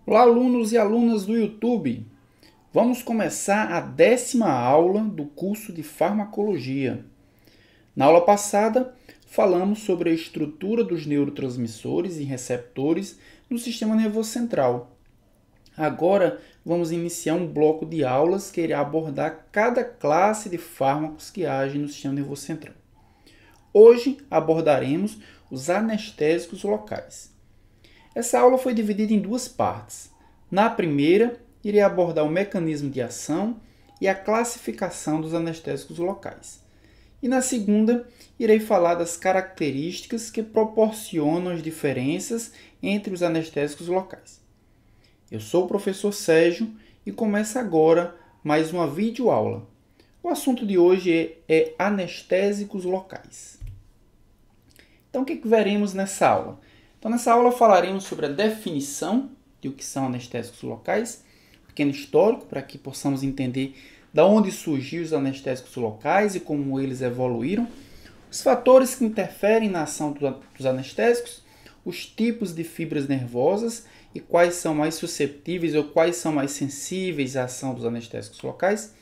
Olá, alunos e alunas do YouTube! Vamos começar a 10ª aula do curso de Farmacologia. Na aula passada, falamos sobre a estrutura dos neurotransmissores e receptores no sistema nervoso central. Agora, vamos iniciar um bloco de aulas que irá abordar cada classe de fármacos que agem no sistema nervoso central. Hoje, abordaremos os anestésicos locais. Essa aula foi dividida em duas partes. Na primeira, irei abordar o mecanismo de ação e a classificação dos anestésicos locais. E na segunda, irei falar das características que proporcionam as diferenças entre os anestésicos locais. Eu sou o professor Sérgio e começo agora mais uma videoaula. O assunto de hoje é anestésicos locais. Então, o que veremos nessa aula? Então, nessa aula falaremos sobre a definição de o que são anestésicos locais, um pequeno histórico para que possamos entender de onde surgiram os anestésicos locais e como eles evoluíram, os fatores que interferem na ação dos anestésicos, os tipos de fibras nervosas e quais são mais susceptíveis ou quais são mais sensíveis à ação dos anestésicos locais,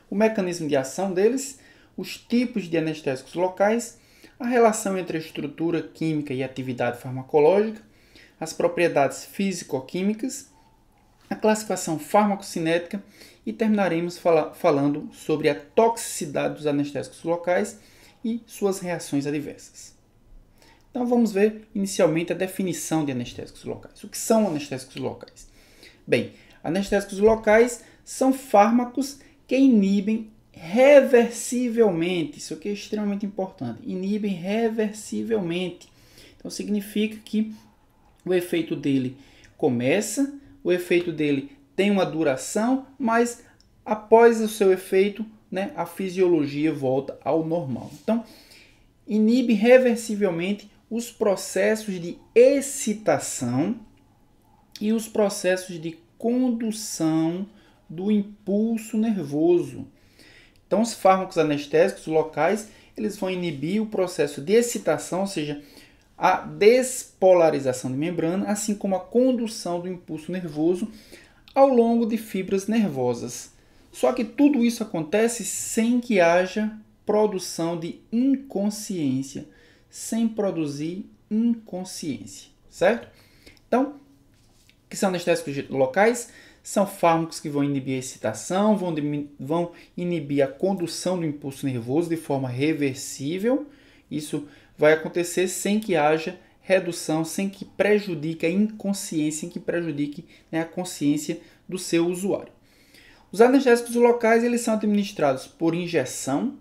o mecanismo de ação deles, os tipos de anestésicos locais, a relação entre a estrutura química e a atividade farmacológica, as propriedades físico-químicas, a classificação farmacocinética e terminaremos falando sobre a toxicidade dos anestésicos locais e suas reações adversas. Então vamos ver inicialmente a definição de anestésicos locais. O que são anestésicos locais? Bem, anestésicos locais são fármacos que inibem reversivelmente, isso aqui é extremamente importante, inibem reversivelmente. Então significa que o efeito dele começa, o efeito dele tem uma duração, mas após o seu efeito, a fisiologia volta ao normal. Então, inibe reversivelmente os processos de excitação e os processos de condução do impulso nervoso. Então, os fármacos anestésicos locais, eles vão inibir o processo de excitação, ou seja, a despolarização de membrana, assim como a condução do impulso nervoso ao longo de fibras nervosas. Só que tudo isso acontece sem que haja produção de inconsciência, sem produzir inconsciência, certo? Então, o que são anestésicos locais? São fármacos que vão inibir a excitação, vão inibir a condução do impulso nervoso de forma reversível. Isso vai acontecer sem que haja redução, sem que prejudique a inconsciência, sem que prejudique a consciência do seu usuário. Os anestésicos locais eles são administrados por injeção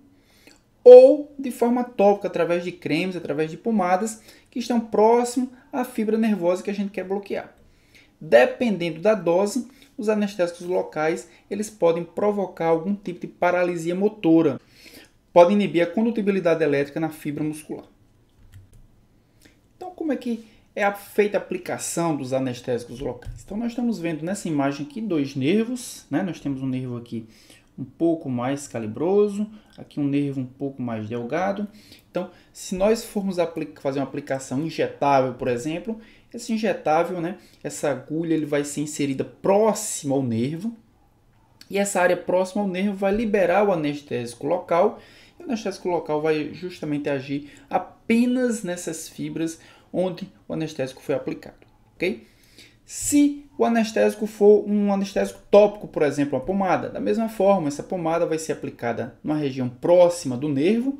ou de forma tópica, através de cremes, através de pomadas, que estão próximo à fibra nervosa que a gente quer bloquear. Dependendo da dose, os anestésicos locais eles podem provocar algum tipo de paralisia motora. Podem inibir a condutibilidade elétrica na fibra muscular. Então, como é que é feita a aplicação dos anestésicos locais? Então, nós estamos vendo nessa imagem aqui dois nervos. Nós temos um nervo aqui um pouco mais calibroso, aqui um nervo um pouco mais delgado. Então, se nós formos fazer uma aplicação injetável, por exemplo, esse injetável, essa agulha ele vai ser inserida próximo ao nervo, e essa área próxima ao nervo vai liberar o anestésico local, e o anestésico local vai justamente agir apenas nessas fibras onde o anestésico foi aplicado, ok? Se o anestésico for um anestésico tópico, por exemplo, uma pomada, da mesma forma, essa pomada vai ser aplicada numa região próxima do nervo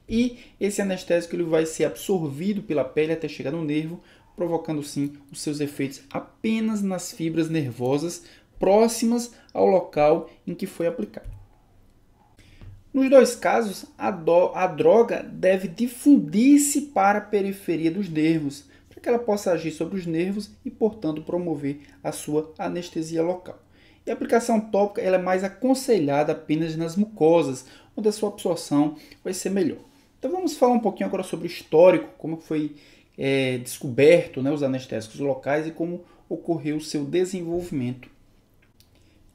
e esse anestésico ele vai ser absorvido pela pele até chegar no nervo, provocando sim os seus efeitos apenas nas fibras nervosas próximas ao local em que foi aplicado. Nos dois casos, a droga deve difundir-se para a periferia dos nervos, para que ela possa agir sobre os nervos e, portanto, promover a sua anestesia local. E a aplicação tópica ela é mais aconselhada apenas nas mucosas, onde a sua absorção vai ser melhor. Então vamos falar um pouquinho agora sobre o histórico, como foi descoberto os anestésicos locais e como ocorreu o seu desenvolvimento.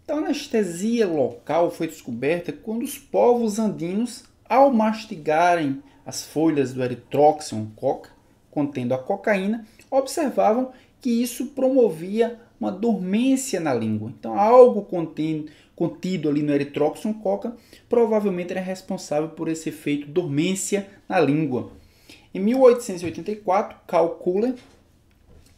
Então, a anestesia local foi descoberta quando os povos andinos, ao mastigarem as folhas do Erythroxylon coca, contendo a cocaína, observavam que isso promovia uma dormência na língua. Então, algo contido ali no Erythroxylon coca provavelmente era responsável por esse efeito dormência na língua. Em 1884, Karl Kuhler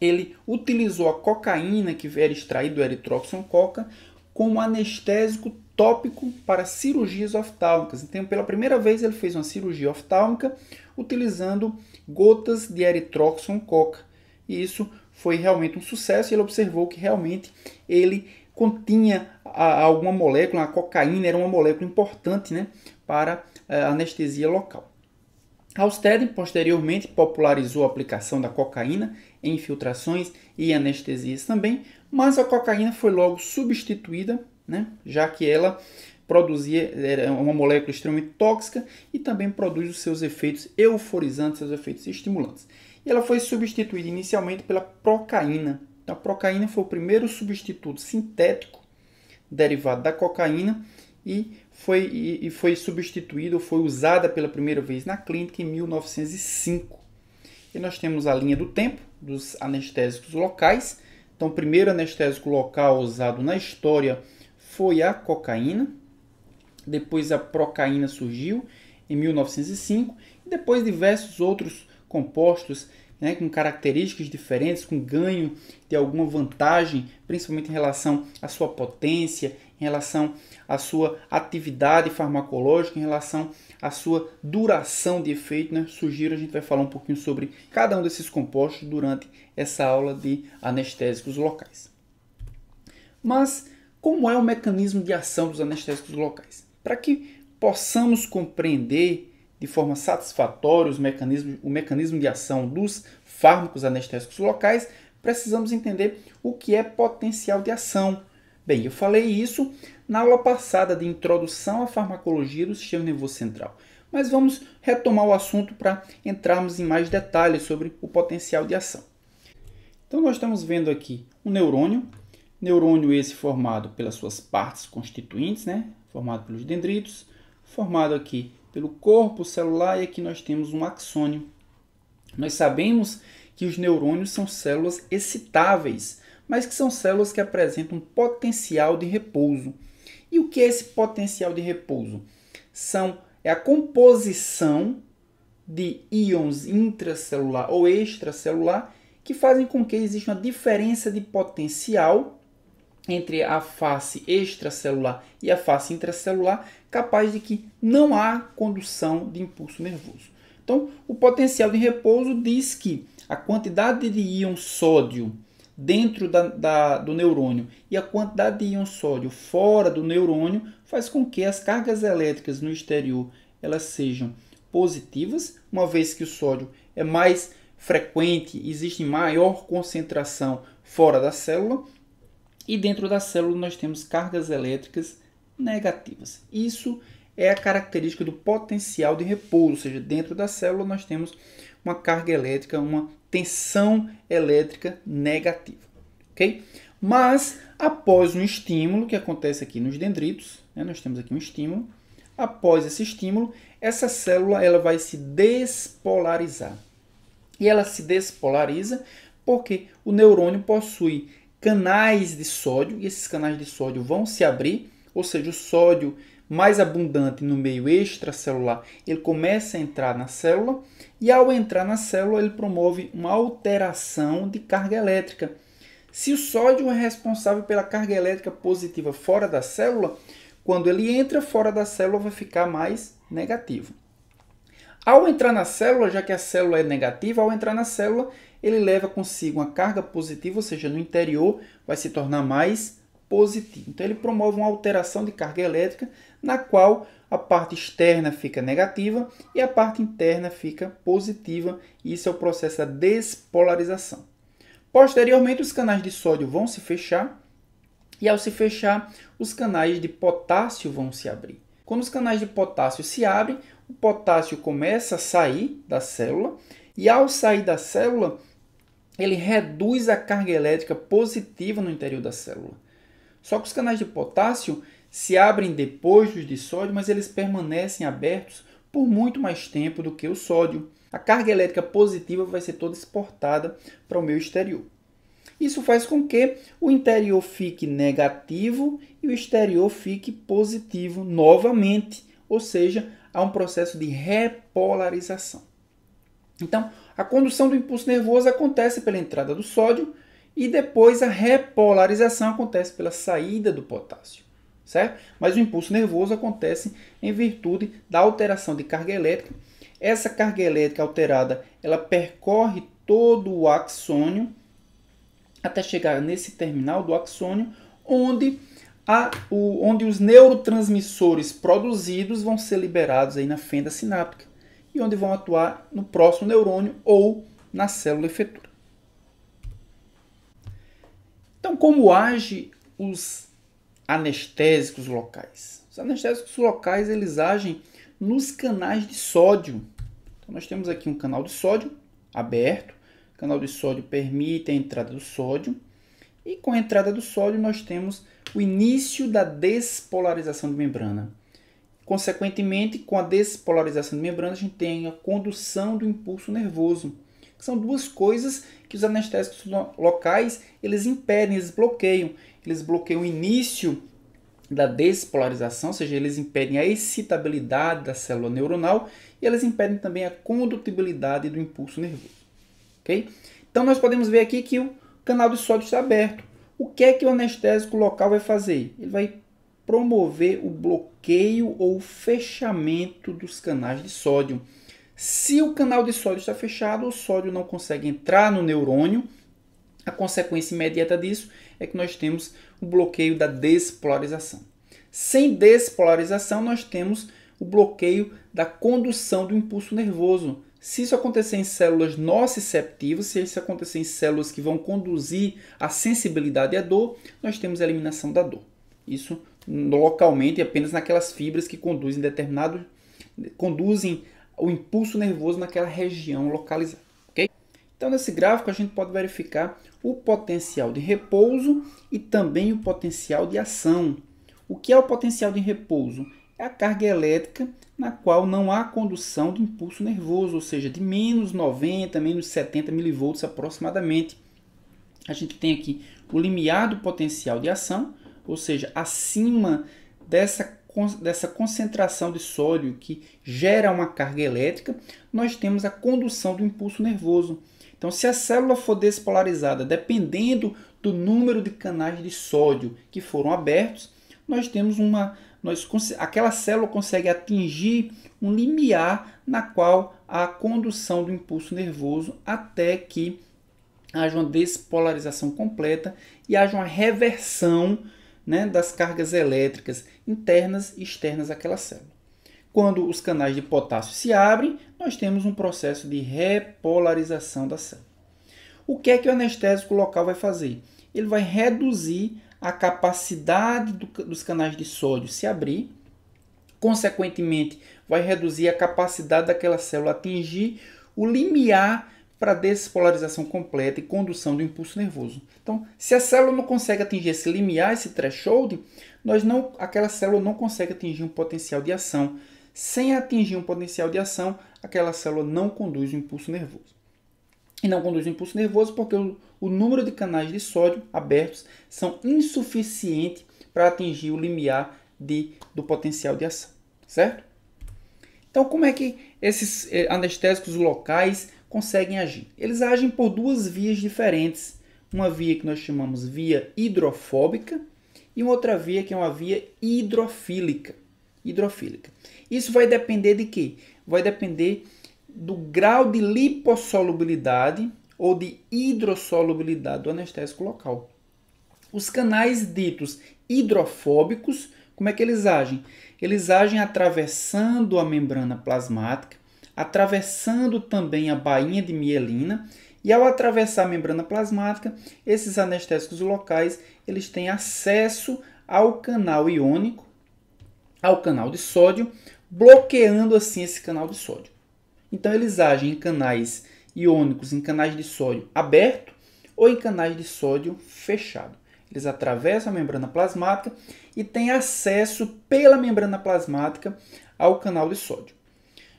ele utilizou a cocaína que era extraída do Erythroxylon coca como anestésico tópico para cirurgias oftálmicas. Então, pela primeira vez, ele fez uma cirurgia oftálmica utilizando gotas de Erythroxylon coca. E isso foi realmente um sucesso. Ele observou que realmente ele continha alguma molécula, a cocaína era uma molécula importante, né, para a anestesia local. Halsted, posteriormente, popularizou a aplicação da cocaína em infiltrações e anestesias também, mas a cocaína foi logo substituída, né, já que ela era uma molécula extremamente tóxica e também produz os seus efeitos euforizantes, seus efeitos estimulantes. E ela foi substituída inicialmente pela procaína. Então, a procaína foi o primeiro substituto sintético derivado da cocaína e foi substituída, foi usada pela primeira vez na clínica em 1905. E nós temos a linha do tempo dos anestésicos locais. Então, o primeiro anestésico local usado na história foi a cocaína. Depois a procaína surgiu em 1905. E depois diversos outros compostos, né, com características diferentes, com ganho de alguma vantagem, principalmente em relação à sua potência, em relação à sua atividade farmacológica, em relação à sua duração de efeito, né, surgiram. A gente vai falar um pouquinho sobre cada um desses compostos durante essa aula de anestésicos locais. Mas como é o mecanismo de ação dos anestésicos locais? Para que possamos compreender de forma satisfatória o mecanismo de ação dos fármacos anestésicos locais, precisamos entender o que é potencial de ação. Bem, eu falei isso na aula passada de introdução à farmacologia do sistema nervoso central, mas vamos retomar o assunto para entrarmos em mais detalhes sobre o potencial de ação. Então, nós estamos vendo aqui um neurônio esse formado pelas suas partes constituintes, né? Formado pelos dendritos, formado aqui pelo corpo celular, e aqui nós temos um axônio. Nós sabemos que os neurônios são células excitáveis, mas que são células que apresentam um potencial de repouso. E o que é esse potencial de repouso? É a composição de íons intracelular ou extracelular que fazem com que exista uma diferença de potencial entre a face extracelular e a face intracelular, capaz de que não há condução de impulso nervoso. Então, o potencial de repouso diz que a quantidade de íon sódio dentro do neurônio e a quantidade de íon sódio fora do neurônio faz com que as cargas elétricas no exterior elas sejam positivas, uma vez que o sódio é mais frequente, existe maior concentração fora da célula, e dentro da célula nós temos cargas elétricas negativas. Isso é a característica do potencial de repouso, ou seja, dentro da célula nós temos uma carga elétrica, uma tensão elétrica negativa, ok? Mas após um estímulo que acontece aqui nos dendritos, né, nós temos aqui um estímulo. Após esse estímulo, essa célula ela vai se despolarizar. E ela se despolariza porque o neurônio possui canais de sódio, e esses canais de sódio vão se abrir, ou seja, o sódio mais abundante no meio extracelular, ele começa a entrar na célula, e ao entrar na célula ele promove uma alteração de carga elétrica. Se o sódio é responsável pela carga elétrica positiva fora da célula, quando ele entra fora da célula vai ficar mais negativo. Ao entrar na célula, já que a célula é negativa, ao entrar na célula ele leva consigo uma carga positiva, ou seja, no interior vai se tornar mais positivo. Então ele promove uma alteração de carga elétrica na qual a parte externa fica negativa e a parte interna fica positiva. Isso é o processo da despolarização. Posteriormente, os canais de sódio vão se fechar e ao se fechar, os canais de potássio vão se abrir. Quando os canais de potássio se abrem, o potássio começa a sair da célula e ao sair da célula, ele reduz a carga elétrica positiva no interior da célula. Só que os canais de potássio se abrem depois dos de sódio, mas eles permanecem abertos por muito mais tempo do que o sódio. A carga elétrica positiva vai ser toda exportada para o meio exterior. Isso faz com que o interior fique negativo e o exterior fique positivo novamente, ou seja, há um processo de repolarização. Então, a condução do impulso nervoso acontece pela entrada do sódio e depois a repolarização acontece pela saída do potássio, certo? Mas o impulso nervoso acontece em virtude da alteração de carga elétrica. Essa carga elétrica alterada, ela percorre todo o axônio até chegar nesse terminal do axônio, onde os neurotransmissores produzidos vão ser liberados aí na fenda sináptica e onde vão atuar no próximo neurônio ou na célula efetora. Então, como agem os anestésicos locais? Os anestésicos locais, eles agem nos canais de sódio. Então, nós temos aqui um canal de sódio aberto. O canal de sódio permite a entrada do sódio. E com a entrada do sódio, nós temos o início da despolarização de membrana. Consequentemente, com a despolarização de membrana, a gente tem a condução do impulso nervoso. São duas coisas que os anestésicos locais eles impedem, eles bloqueiam. Eles bloqueiam o início da despolarização, ou seja, eles impedem a excitabilidade da célula neuronal e eles impedem também a condutibilidade do impulso nervoso. Okay? Então, nós podemos ver aqui que o canal de sódio está aberto. O que é que o anestésico local vai fazer? Ele vai promover o bloqueio ou o fechamento dos canais de sódio. Se o canal de sódio está fechado, o sódio não consegue entrar no neurônio. A consequência imediata disso é que nós temos o bloqueio da despolarização. Sem despolarização, nós temos o bloqueio da condução do impulso nervoso. Se isso acontecer em células nociceptivas, se isso acontecer em células que vão conduzir a sensibilidade à dor, nós temos a eliminação da dor. Isso localmente, apenas naquelas fibras que conduzem o impulso nervoso naquela região localizada. Okay? Então, nesse gráfico, a gente pode verificar o potencial de repouso e também o potencial de ação. O que é o potencial de repouso? É a carga elétrica na qual não há condução do impulso nervoso, ou seja, de menos 90, menos 70 milivolts aproximadamente. A gente tem aqui o limiar do potencial de ação, ou seja, acima dessa concentração de sódio que gera uma carga elétrica, nós temos a condução do impulso nervoso. Então, se a célula for despolarizada, dependendo do número de canais de sódio que foram abertos, nós temos aquela célula consegue atingir um limiar na qual há a condução do impulso nervoso até que haja uma despolarização completa e haja uma reversão, né, das cargas elétricas internas e externas daquela célula. Quando os canais de potássio se abrem, nós temos um processo de repolarização da célula. O que é que o anestésico local vai fazer? Ele vai reduzir a capacidade dos canais de sódio se abrir, consequentemente, vai reduzir a capacidade daquela célula atingir o limiar para despolarização completa e condução do impulso nervoso. Então, se a célula não consegue atingir esse limiar, esse threshold, aquela célula não consegue atingir um potencial de ação. Sem atingir um potencial de ação, aquela célula não conduz o impulso nervoso. E não conduz o impulso nervoso porque o número de canais de sódio abertos são insuficientes para atingir o limiar do potencial de ação, certo? Então, como é que esses anestésicos locais conseguem agir? Eles agem por duas vias diferentes. Uma via que nós chamamos via hidrofóbica e uma outra via que é uma via hidrofílica. Isso vai depender de quê? Vai depender do grau de lipossolubilidade ou de hidrossolubilidade do anestésico local. Os canais ditos hidrofóbicos, como é que eles agem? Eles agem atravessando a membrana plasmática, atravessando também a bainha de mielina, e ao atravessar a membrana plasmática, esses anestésicos locais eles têm acesso ao canal iônico, ao canal de sódio, bloqueando assim esse canal de sódio. Então eles agem em canais iônicos, em canais de sódio aberto ou em canais de sódio fechado. Eles atravessam a membrana plasmática e têm acesso pela membrana plasmática ao canal de sódio.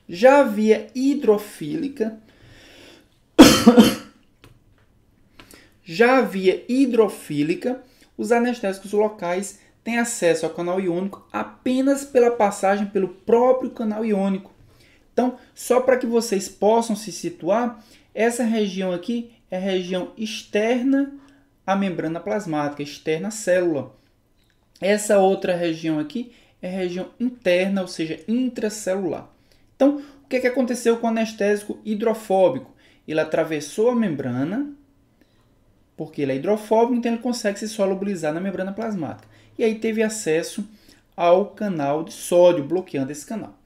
Já a via hidrofílica Já a via hidrofílica, os anestésicos locais têm acesso ao canal iônico apenas pela passagem pelo próprio canal iônico. Então, só para que vocês possam se situar, essa região aqui é a região externa à membrana plasmática, externa à célula. Essa outra região aqui é a região interna, ou seja, intracelular. Então, o que aconteceu com o anestésico hidrofóbico? Ele atravessou a membrana, porque ele é hidrofóbico, então ele consegue se solubilizar na membrana plasmática. E aí teve acesso ao canal de sódio, bloqueando esse canal.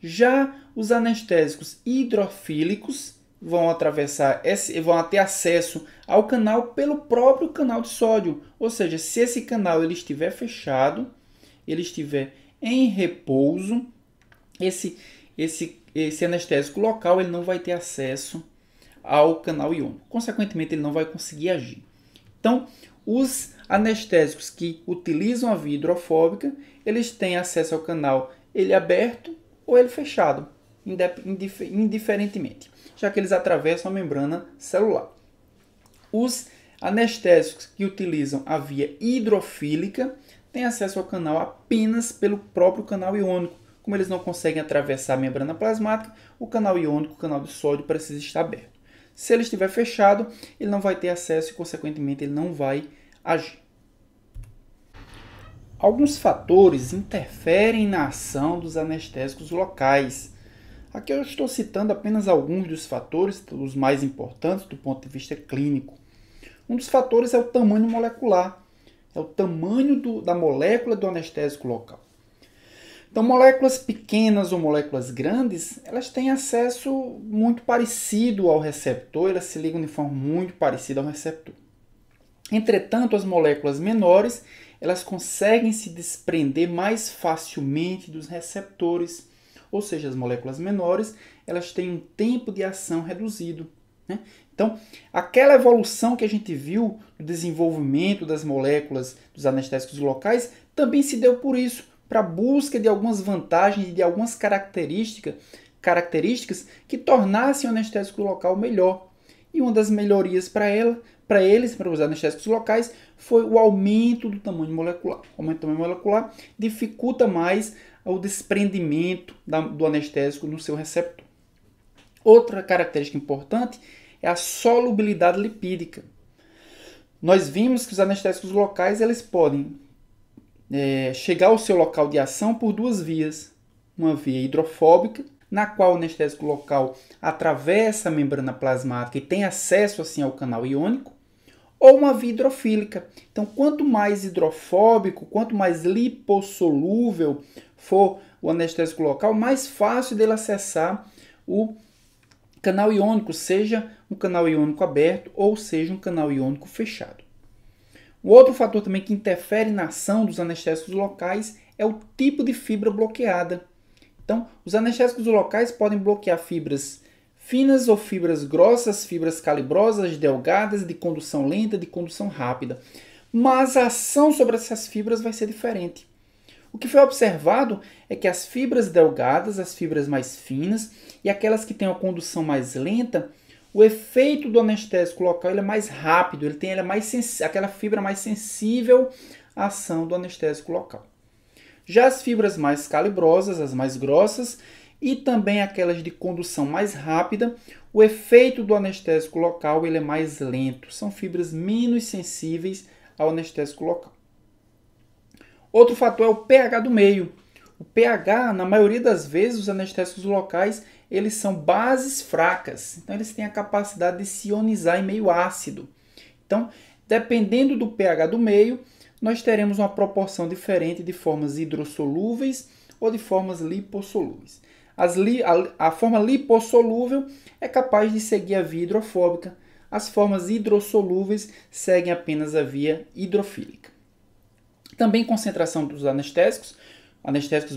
Já os anestésicos hidrofílicos vão ter acesso ao canal pelo próprio canal de sódio. Ou seja, se esse canal ele estiver fechado, ele estiver em repouso, esse anestésico local ele não vai ter acesso ao canal iônico. Consequentemente, ele não vai conseguir agir. Então, os anestésicos que utilizam a via hidrofóbica, eles têm acesso ao canal ele aberto ou ele fechado, indiferentemente, já que eles atravessam a membrana celular. Os anestésicos que utilizam a via hidrofílica têm acesso ao canal apenas pelo próprio canal iônico. Como eles não conseguem atravessar a membrana plasmática, o canal iônico, o canal de sódio, precisa estar aberto. Se ele estiver fechado, ele não vai ter acesso e, consequentemente, ele não vai agir. Alguns fatores interferem na ação dos anestésicos locais. Aqui eu estou citando apenas alguns dos fatores, os mais importantes do ponto de vista clínico. Um dos fatores é o tamanho molecular, é o tamanho da molécula do anestésico local. Então, moléculas pequenas ou moléculas grandes, elas têm acesso muito parecido ao receptor, elas se ligam de forma muito parecida ao receptor. Entretanto, as moléculas menores, elas conseguem se desprender mais facilmente dos receptores, ou seja, as moléculas menores, elas têm um tempo de ação reduzido, né? Então, aquela evolução que a gente viu no desenvolvimento das moléculas dos anestésicos locais também se deu por isso, para a busca de algumas vantagens e de algumas características que tornassem o anestésico local melhor. E uma das melhorias para os anestésicos locais, foi o aumento do tamanho molecular. O aumento do tamanho molecular dificulta mais o desprendimento do anestésico no seu receptor. Outra característica importante é a solubilidade lipídica. Nós vimos que os anestésicos locais eles podem chegar ao seu local de ação por duas vias. Uma via hidrofóbica, na qual o anestésico local atravessa a membrana plasmática e tem acesso assim ao canal iônico, ou uma via hidrofílica. Então, quanto mais hidrofóbico, quanto mais lipossolúvel for o anestésico local, mais fácil dele acessar o canal iônico, seja um canal iônico aberto ou seja um canal iônico fechado. O outro fator também que interfere na ação dos anestésicos locais é o tipo de fibra bloqueada. Então, os anestésicos locais podem bloquear fibras finas ou fibras grossas, fibras calibrosas, delgadas, de condução lenta, de condução rápida. Mas a ação sobre essas fibras vai ser diferente. O que foi observado é que as fibras delgadas, as fibras mais finas e aquelas que têm uma condução mais lenta, o efeito do anestésico local ele é mais rápido, aquela fibra mais sensível à ação do anestésico local. Já as fibras mais calibrosas, as mais grossas, e também aquelas de condução mais rápida, o efeito do anestésico local ele é mais lento. São fibras menos sensíveis ao anestésico local. Outro fator é o pH do meio. O pH, na maioria das vezes, os anestésicos locais, eles são bases fracas. Então, eles têm a capacidade de se ionizar em meio ácido. Então, dependendo do pH do meio, nós teremos uma proporção diferente de formas hidrossolúveis ou de formas lipossolúveis. A forma lipossolúvel é capaz de seguir a via hidrofóbica. As formas hidrossolúveis seguem apenas a via hidrofílica. Também concentração dos anestésicos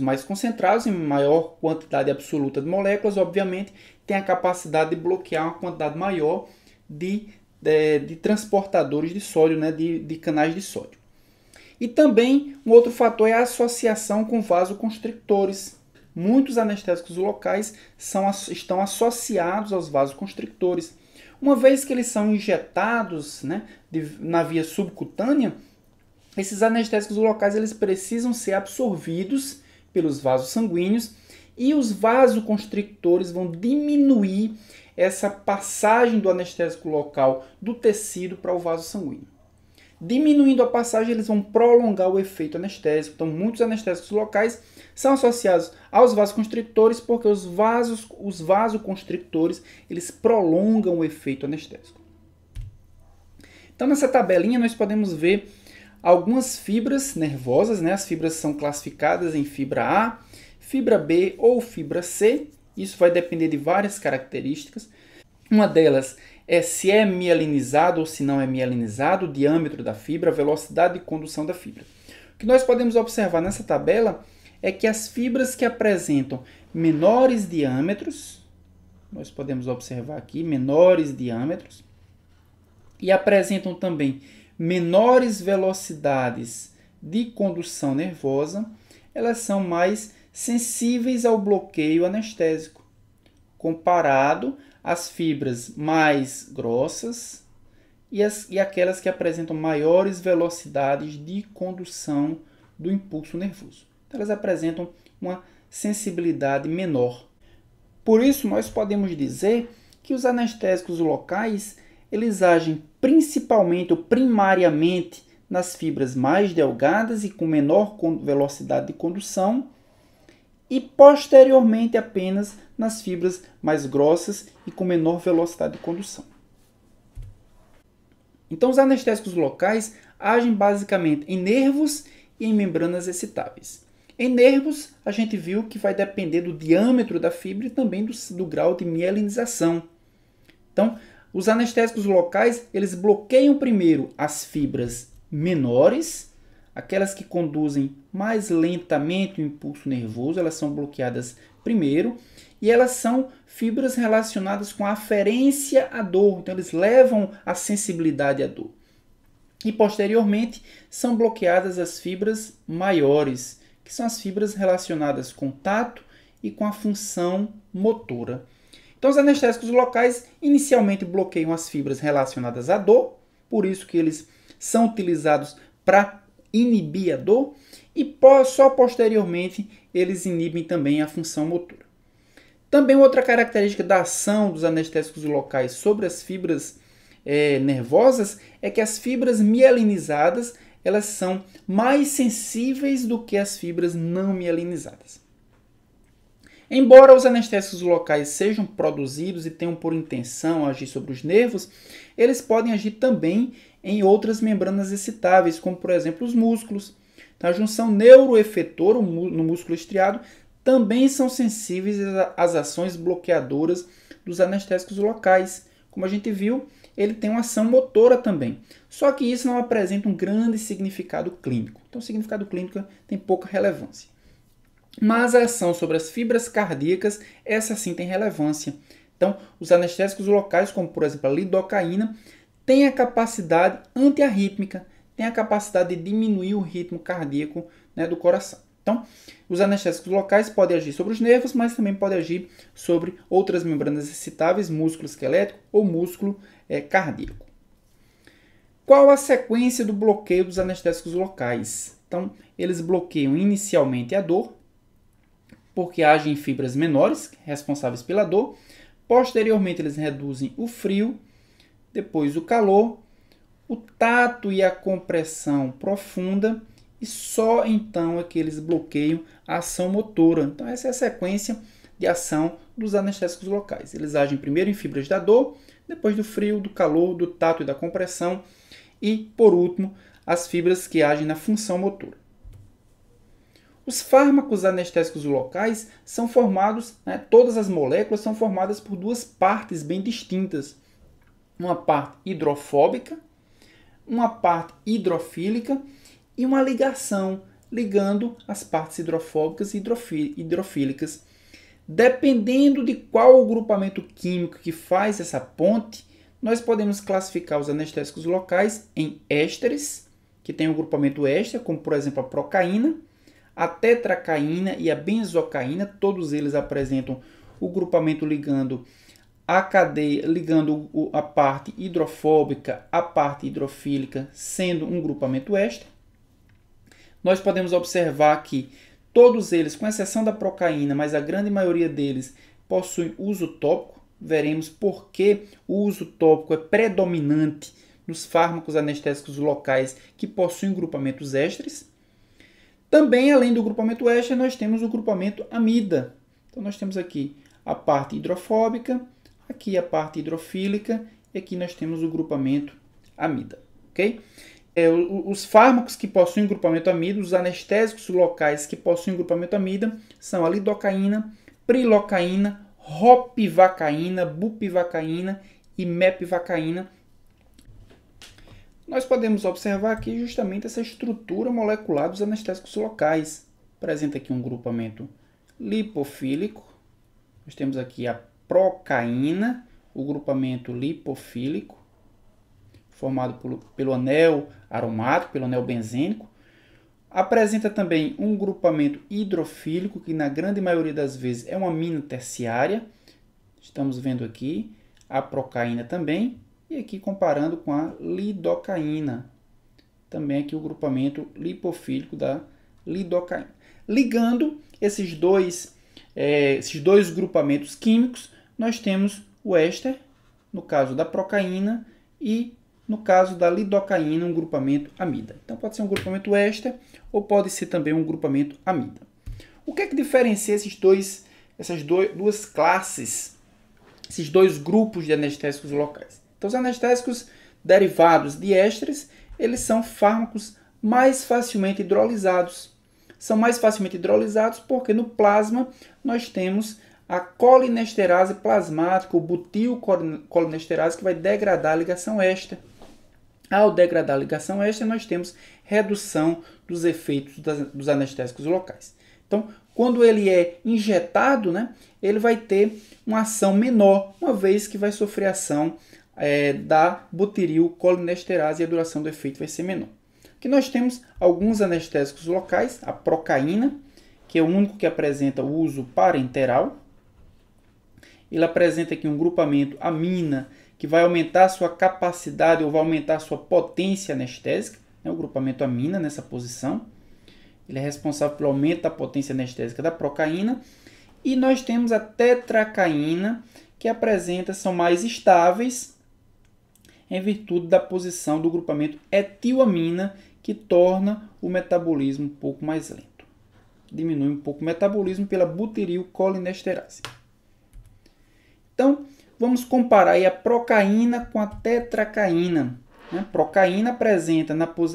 mais concentrados, em maior quantidade absoluta de moléculas, obviamente, tem a capacidade de bloquear uma quantidade maior de transportadores de sódio, né, de canais de sódio. E também um outro fator é a associação com vasoconstrictores. Muitos anestésicos locais estão associados aos vasoconstrictores. Uma vez que eles são injetados, né, na via subcutânea, esses anestésicos locais eles precisam ser absorvidos pelos vasos sanguíneos e os vasoconstrictores vão diminuir essa passagem do anestésico local do tecido para o vaso sanguíneo. Diminuindo a passagem, eles vão prolongar o efeito anestésico. Então, muitos anestésicos locais são associados aos vasoconstrictores porque os vasoconstrictores eles prolongam o efeito anestésico. Então, nessa tabelinha, nós podemos ver algumas fibras nervosas, né? As fibras são classificadas em fibra A, fibra B ou fibra C. Isso vai depender de várias características. Uma delas é se é mielinizado ou se não é mielinizado, o diâmetro da fibra, a velocidade de condução da fibra. O que nós podemos observar nessa tabela é que as fibras que apresentam menores diâmetros, nós podemos observar aqui menores diâmetros, e apresentam também menores velocidades de condução nervosa, elas são mais sensíveis ao bloqueio anestésico, comparado às fibras mais grossas e aquelas que apresentam maiores velocidades de condução do impulso nervoso. Então, elas apresentam uma sensibilidade menor. Por isso, nós podemos dizer que os anestésicos locais eles agem principalmente ou primariamente nas fibras mais delgadas e com menor velocidade de condução e posteriormente apenas nas fibras mais grossas e com menor velocidade de condução. Então, os anestésicos locais agem basicamente em nervos e em membranas excitáveis. Em nervos, a gente viu que vai depender do diâmetro da fibra e também do grau de mielinização. Então, os anestésicos locais, eles bloqueiam primeiro as fibras menores, aquelas que conduzem mais lentamente o impulso nervoso, elas são bloqueadas primeiro, e elas são fibras relacionadas com a aferência à dor, então eles levam a sensibilidade à dor. E posteriormente são bloqueadas as fibras maiores, que são as fibras relacionadas com o tato e com a função motora. Então, os anestésicos locais inicialmente bloqueiam as fibras relacionadas à dor, por isso que eles são utilizados para inibir a dor, e só posteriormente eles inibem também a função motora. Também outra característica da ação dos anestésicos locais sobre as fibras nervosas é que as fibras mielinizadas elas são mais sensíveis do que as fibras não mielinizadas. Embora os anestésicos locais sejam produzidos e tenham por intenção agir sobre os nervos, eles podem agir também em outras membranas excitáveis, como por exemplo os músculos. Então, a junção neuroefetora no músculo estriado também são sensíveis às ações bloqueadoras dos anestésicos locais. Como a gente viu, ele tem uma ação motora também. Só que isso não apresenta um grande significado clínico. Então, o significado clínico tem pouca relevância. Mas a ação sobre as fibras cardíacas, essa sim tem relevância. Então, os anestésicos locais, como por exemplo a lidocaína, têm a capacidade antiarrítmica, têm a capacidade de diminuir o ritmo cardíaco, né, do coração. Então, os anestésicos locais podem agir sobre os nervos, mas também podem agir sobre outras membranas excitáveis, músculo esquelético ou músculo cardíaco. Qual a sequência do bloqueio dos anestésicos locais? Então, eles bloqueiam inicialmente a dor, porque agem em fibras menores, responsáveis pela dor. Posteriormente, eles reduzem o frio, depois o calor, o tato e a compressão profunda, e só então é que eles bloqueiam a ação motora. Então, essa é a sequência de ação dos anestésicos locais. Eles agem primeiro em fibras da dor, depois do frio, do calor, do tato e da compressão, e, por último, as fibras que agem na função motora. Os fármacos anestésicos locais são formados, todas as moléculas são formadas por duas partes bem distintas. Uma parte hidrofóbica, uma parte hidrofílica e uma ligação ligando as partes hidrofóbicas e hidrofílicas. Dependendo de qual o grupamento químico que faz essa ponte, nós podemos classificar os anestésicos locais em ésteres, que tem o grupamento éster, como por exemplo a procaína, a tetracaína e a benzocaína, todos eles apresentam o grupamento ligando a cadeia, ligando a parte hidrofóbica à parte hidrofílica, sendo um grupamento éster. Nós podemos observar que todos eles, com exceção da procaína, mas a grande maioria deles, possuem uso tópico. Veremos por que o uso tópico é predominante nos fármacos anestésicos locais que possuem grupamentos ésteres. Também, além do grupamento éster, nós temos o grupamento amida. Então, nós temos aqui a parte hidrofóbica, aqui a parte hidrofílica, e aqui nós temos o grupamento amida. Okay? Os fármacos que possuem grupamento amida, os anestésicos locais que possuem grupamento amida, são a lidocaína, prilocaína, ropivacaína, bupivacaína e mepivacaína. Nós podemos observar aqui justamente essa estrutura molecular dos anestésicos locais. Apresenta aqui um grupamento lipofílico. Nós temos aqui a procaína, o grupamento lipofílico, formado pelo anel aromático, pelo anel benzênico. Apresenta também um grupamento hidrofílico, que na grande maioria das vezes é uma amina terciária. Estamos vendo aqui a procaína também. E aqui comparando com a lidocaína. Também aqui o grupamento lipofílico da lidocaína. Ligando esses dois grupamentos químicos, nós temos o éster, no caso da procaína, e no caso da lidocaína, um grupamento amida. Então pode ser um grupamento éster ou pode ser também um grupamento amida. O que é que diferencia essas duas classes, esses dois grupos de anestésicos locais? Então, os anestésicos derivados de ésteres, eles são fármacos mais facilmente hidrolisados. São mais facilmente hidrolisados porque no plasma nós temos a colinesterase plasmática, o butilcolinesterase, que vai degradar a ligação éster. Ao degradar a ligação éster, nós temos redução dos efeitos dos anestésicos locais. Então, quando ele é injetado, ele vai ter uma ação menor, uma vez que vai sofrer ação da butilcolinesterase e a duração do efeito vai ser menor. Aqui nós temos alguns anestésicos locais, a procaína, que é o único que apresenta o uso parenteral. Ele apresenta aqui um grupamento amina, que vai aumentar a sua capacidade ou vai aumentar a sua potência anestésica, o grupamento amina nessa posição. Ele é responsável pelo aumento da potência anestésica da procaína. E nós temos a tetracaína, que são mais estáveis, em virtude da posição do grupamento etilamina, que torna o metabolismo um pouco mais lento. Diminui um pouco o metabolismo pela butilcolinesterase. Então, vamos comparar aí a procaína com a tetracaína.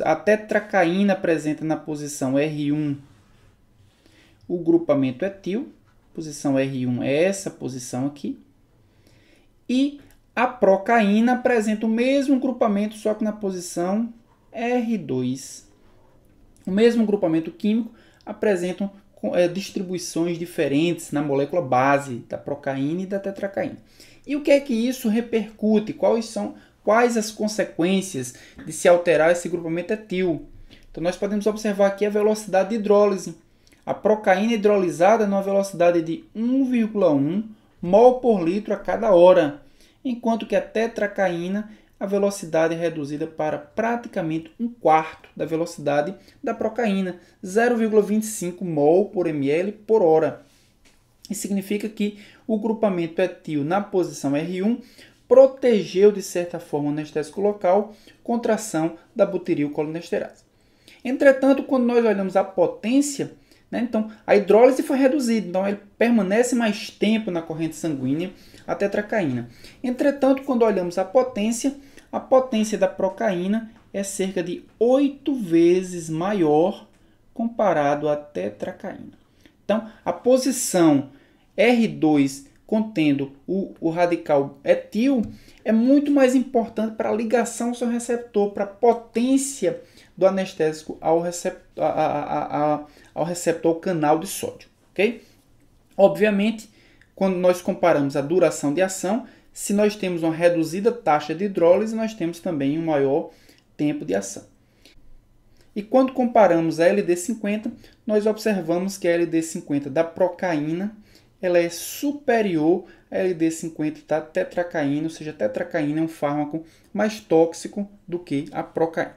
A tetracaína apresenta na posição R1 o grupamento etil. Posição R1 é essa posição aqui. E a procaína apresenta o mesmo grupamento, só que na posição R2. O mesmo grupamento químico apresentam distribuições diferentes na molécula base da procaína e da tetracaína. E o que é que isso repercute? Quais as consequências de se alterar esse grupamento etil? Então nós podemos observar aqui a velocidade de hidrólise. A procaína hidrolisada numa velocidade de 1,1 mol por litro a cada hora, enquanto que a tetracaína, a velocidade é reduzida para praticamente 1/4 da velocidade da procaína, 0,25 mol por ml por hora. Isso significa que o grupamento etil na posição R1 protegeu, de certa forma, o anestésico local contra a ação da butilcolinesterase. Entretanto, quando nós olhamos a potência, então a hidrólise foi reduzida, então ele permanece mais tempo na corrente sanguínea, a tetracaína. Entretanto, quando olhamos a potência da procaína é cerca de 8 vezes maior comparado à tetracaína. Então, a posição R2 contendo o radical etil é muito mais importante para a ligação ao seu receptor, para a potência do anestésico ao receptor, ao canal de sódio. Okay? Obviamente, quando nós comparamos a duração de ação, se nós temos uma reduzida taxa de hidrólise, nós temos também um maior tempo de ação. E quando comparamos a LD50, nós observamos que a LD50 da procaína ela é superior à LD50 tetracaína, ou seja, a tetracaína é um fármaco mais tóxico do que a procaína.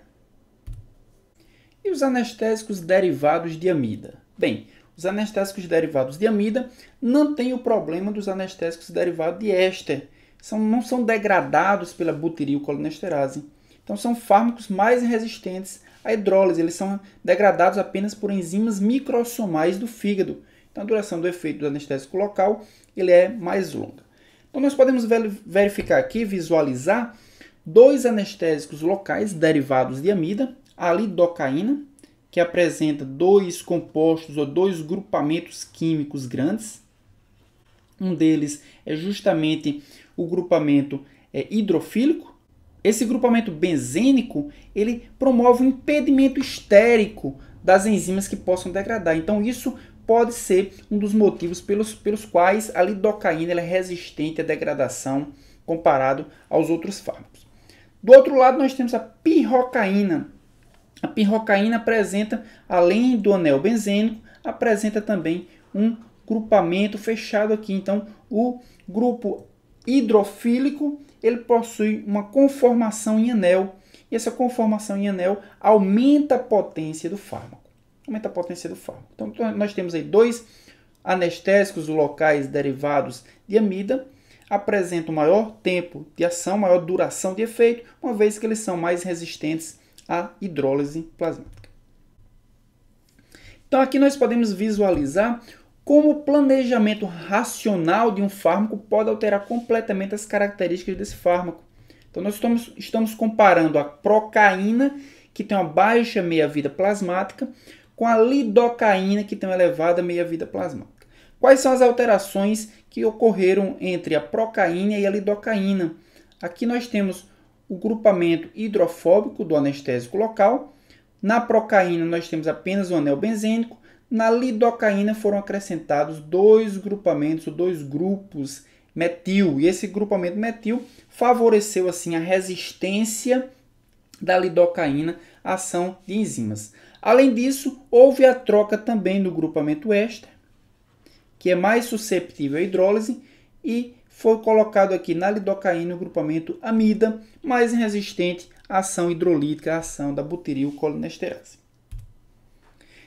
E os anestésicos derivados de amida? Bem, os anestésicos derivados de amida não têm o problema dos anestésicos derivados de éster. Não são degradados pela butirilcolinesterase. Então, são fármacos mais resistentes à hidrólise. Eles são degradados apenas por enzimas microsomais do fígado. Então, a duração do efeito do anestésico local ele é mais longa. Então, nós podemos verificar aqui, visualizar, dois anestésicos locais derivados de amida, a lidocaína, que apresenta dois compostos ou dois grupamentos químicos grandes. Um deles é justamente o grupamento hidrofílico. Esse grupamento benzênico ele promove um impedimento estérico das enzimas que possam degradar. Então, isso pode ser um dos motivos pelos quais a lidocaína ela é resistente à degradação comparado aos outros fármacos. Do outro lado, nós temos a pirrocaína. A pirrocaína apresenta, além do anel benzênico, apresenta também um grupamento fechado aqui. Então, o grupo hidrofílico ele possui uma conformação em anel. E essa conformação em anel aumenta a potência do fármaco. Então, nós temos aí dois anestésicos locais derivados de amida, apresentam maior tempo de ação, maior duração de efeito, uma vez que eles são mais resistentes à hidrólise plasmática. Então, aqui nós podemos visualizar como o planejamento racional de um fármaco pode alterar completamente as características desse fármaco. Então, nós estamos comparando a procaína, que tem uma baixa meia-vida plasmática, com a lidocaína, que tem uma elevada meia-vida plasmática. Quais são as alterações que ocorreram entre a procaína e a lidocaína? Aqui nós temos o grupamento hidrofóbico do anestésico local. Na procaína nós temos apenas o anel benzênico. Na lidocaína foram acrescentados dois grupamentos, ou dois grupos metil. E esse grupamento metil favoreceu assim a resistência da lidocaína à ação de enzimas. Além disso, houve a troca também do grupamento éster, que é mais susceptível à hidrólise, e foi colocado aqui na lidocaína o grupamento amida, mais resistente à ação hidrolítica, à ação da butirilcolinesterase.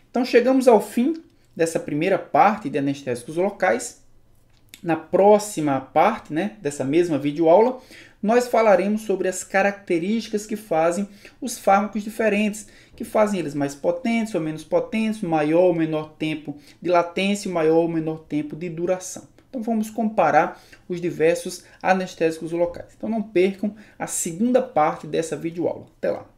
Então, chegamos ao fim dessa primeira parte de anestésicos locais. Na próxima parte, dessa mesma videoaula, nós falaremos sobre as características que fazem os fármacos diferentes, que fazem eles mais potentes ou menos potentes, maior ou menor tempo de latência, maior ou menor tempo de duração. Então, vamos comparar os diversos anestésicos locais. Então, não percam a segunda parte dessa videoaula. Até lá!